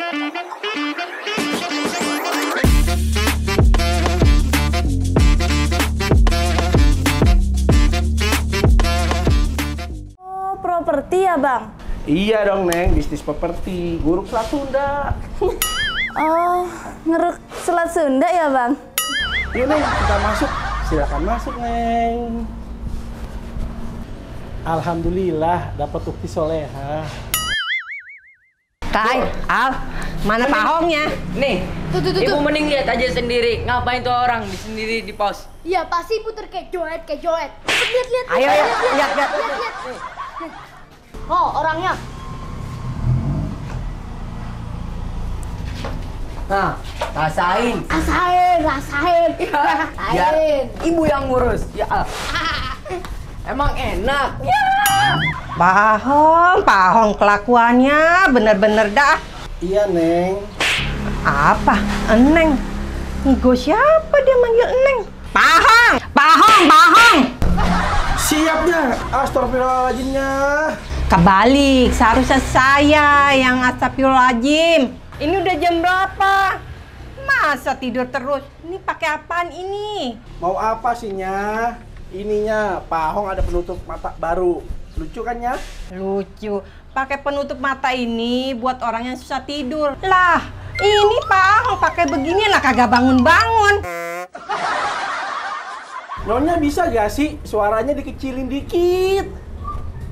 Oh, properti ya, Bang? Iya dong, Neng. Bisnis properti. Guru Selat Sunda. Oh, ngeruk Selat Sunda ya, Bang? Yuk, Neng. Kita masuk. Silakan masuk, Neng. Alhamdulillah, dapat ukti soleha. Kai, Al, mana pahongnya? Nih, Ibu mending lihat aja sendiri. Ngapain tuh orang sendiri di pos? Iya, pasti puter kayak joet. Lihat. Ayo, lihat. Oh, orangnya. Nah, rasain. Rasain. Biar ibu yang ngurus. Ya. Emang enak. Pahong kelakuannya bener-bener dah. Iya, Neng. Apa? Eneng? Ngigo siapa dia manggil Eneng? Pahong! Siapnya. Astagfirullahaladzimnya. Kebalik, seharusnya saya yang astagfirullahaladzim. Ini udah jam berapa? Masa tidur terus? Ini pakai apaan ini? Mau apa sih, Nya? Ininya, Pahong ada penutup mata baru. Lucu kan, Nya? Lucu. Pakai penutup mata ini buat orang yang susah tidur. Lah, ini Pahong pakai begini lah kagak bangun-bangun. Nyonya bisa gak sih suaranya dikecilin dikit?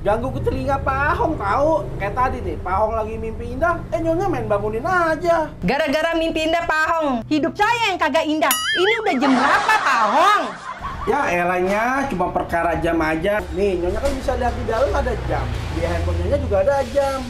Ganggu ke telinga Pahong tahu. Kayak tadi nih, Pahong lagi mimpi indah, Nyonya main bangunin aja. Gara-gara mimpi indah Pahong, hidup saya yang kagak indah. Ini udah jam berapa Pahong? Ya eranya cuma perkara jam aja. Nih, Nyonya kan bisa lihat di dalam ada jam. Di handphone Nyonya juga ada jam.